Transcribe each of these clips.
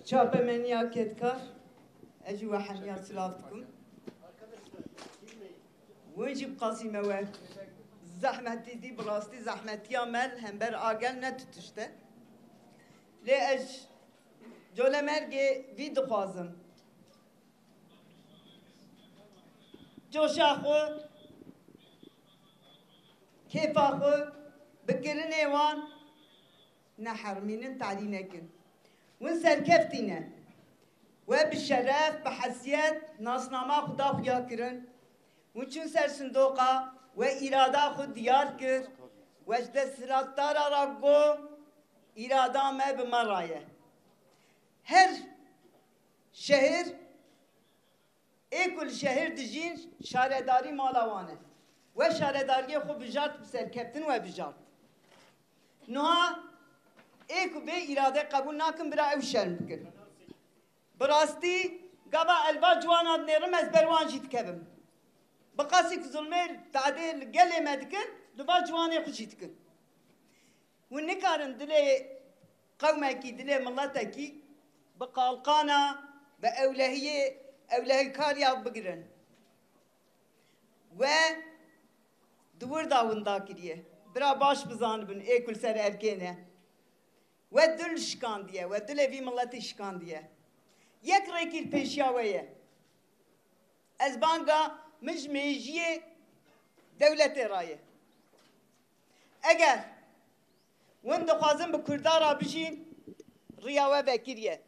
چاپمنیا کتکار اجی و حمیا سلافتکم ویجب قاسمه و زحمتی دی براستی زحمتی عمل هم بر آگل نتوشته لی اج جول مرگی وی دخوازم جوشا خو کیفا خو بکرن ایوان نحرمینن تعلینه کن ون سرکفتینه و بالشرف بحسيات ناسنامه خدا خیا کرن ون چون سر صندوقه و اراده خود دیار کر و اجده سلاتدار را گو اراده ما بمرایه her şehir ekul şehir dijin şaredari malawane ve şaredariye xu bijart serkeptin ve bijart nuha ekul be irade kabul nakin bira ev şerm bikin براستی گابا البا جوانات نرم از بروان جیت کبم بقاسی که ظلمه تعدیل گله مدکن لبا جوانی خوشیت کن و نکارن دلی قومه کی دلی ملته کی بقالقانا به اولهی کاریا بگیرن و دور داوندا کریه برا باش بزان بن ایکل سر erkeğine و دل شکان دیه و دل وی ملتی شکان دیه یک رکیل پیشیاویه از بانگا مجمعیه دولت رایه اگر وند خوازم به کردارا بشین ریاوه بکریه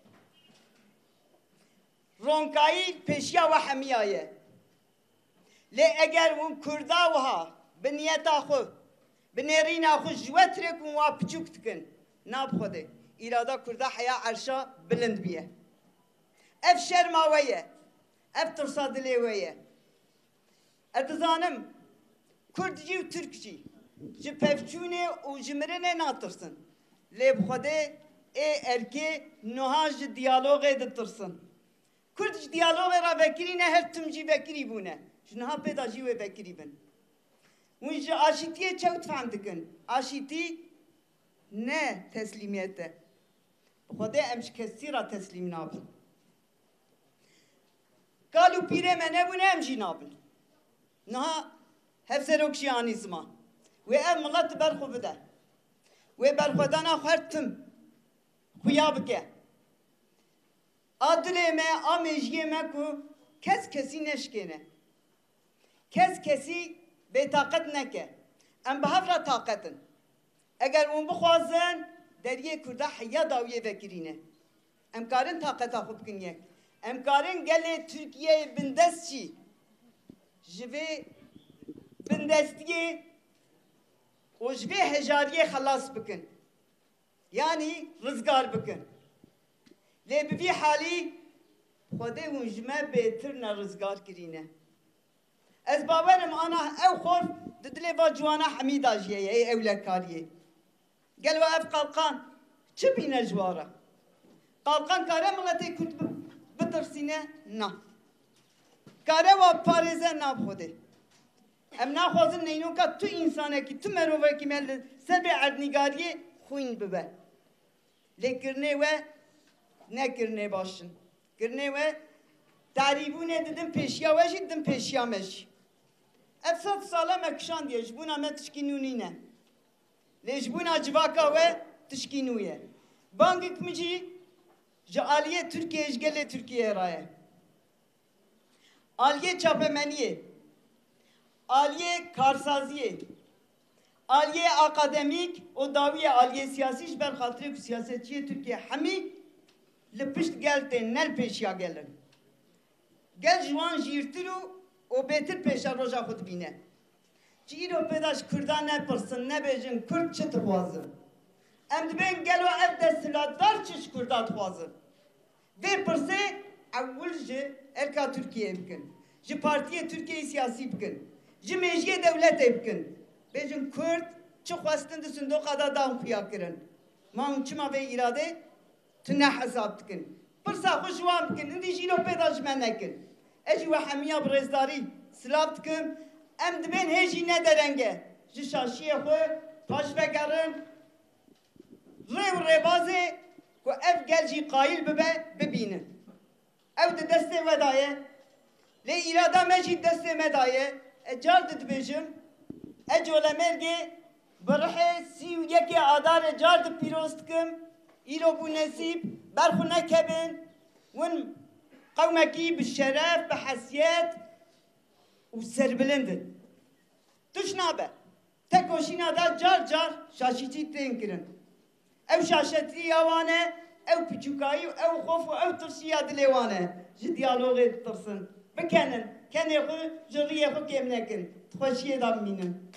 رونکایی پیشیا و حمیایه لی اگر ون کردا وها به نیتا خو به نیرینا خو جوترک و پچوک تکن ناب خوده ایرادا کردا حیا عرشا بلند بیه اف شرماویه اف ترصادلیویه ادزانم کردجی و ترکچی جی پفچونه و جمرنه ناترسن لیب خوده ای ارکی نهاج دیالوغه دترسن کردج دیالوغه را بکرینه هر تمجی بکری بونه جنها پیدا جیوه بکری بن ونجا آشیتیه چوت فهمدکن آشیتی نه تسلیمیته خوده امش کسی را تسلیم نابن قالوا بيري ما نبون امشي نابن نها هفسروكشي اني زمان وام الله تبرخو بده وبرخدانا خرتم خويا بكه ادلي ما امجي ما كو كسي نشكنه كسي بطاقت نكه ام بهفره طاقتن اگر اون بخوازن دريه كرده حيا داويه بكرينه ام كارن طاقتا خوب كنيه امکارن گله ترکیه بندستی جوی بندستی و جوی هجاریه خلاص بکن یعنی رزگار بکن لی بی حالی خوده ونجمه بهتر نه رزگار کرینه از باورم آنا او خورف ددلی با جوانا حمیدا جیه ای اولکاریه گل و اف قلقان چه بینه جواره قلقان کاره ملتی کتب بترسینه نه کاره و پارزه ناب خوده ام نخوازن نینون که تو انسانه که تو مروفه که مل سر به عدنگاریه خوین ببه لیکرنه و نکرنه باشن کرنه و تعریبونه دیدم پیشیا وشی دیدم پیشیا مشی افساد ساله مکشان دیه جبونا ما تشکینونی نه لیجبونا جواکا و تشکینویه بانگی کمیجی جالیه ترکیه اشگله ترکیه رایه آلیه چاپمنیه آلیه کارسازیه آلیه اکادمیک و داویه آلیه سیاسیش بر خاطر سیاستچیه ترکیه همی لپشت گلته نل پیشیا گلن گل جوان جیرترو و بهتر پیشا روژا خود بینه جیرو پیداش کردان نپرسن نبیجن کرد چه تخوازن ام دبین گلو اف دستلاتدار چش کردات خوازن ve pırse evvelce erka Türkiye bkin, ji partiye Türkiye siyasi bkin, ji mecliye devlet bkin. Bejin Kürt çok vasıtın da sunduğu da dağın kuya kirin. Man çima ve irade tüne hesap bkin. Pırsa hoşvan bkin, indi jino pedaj menekin. Eci ve hamiya brezdari silav bkin, em dibin heji ne derenge. Ji şaşiye xo, taş vegerin, rev rebaze, ku ev gel jî qayîl bibe bibînin. Ew di destê we daye, lê îrada me jî destê me daye. Car dibêjim, colemêrgê bi rihê sî û yekê adarê car dipîroz dikim, îro bû nesîb, berxwe nekebin, hûn qewmekî bi şeref, bi hesiyet û serbilindin. Tuş nabe. Tek hoşîna da car car şaşîtî tên kirin. Ew şaşetiya wan e, ew piçûkayî, ew xof û ew tirsiya dilê wan e. Ji diyalogê ditirsin. Bikenin, kenê xwe ji riyê xwe kêm nekin. Xweşiyê da bimînin.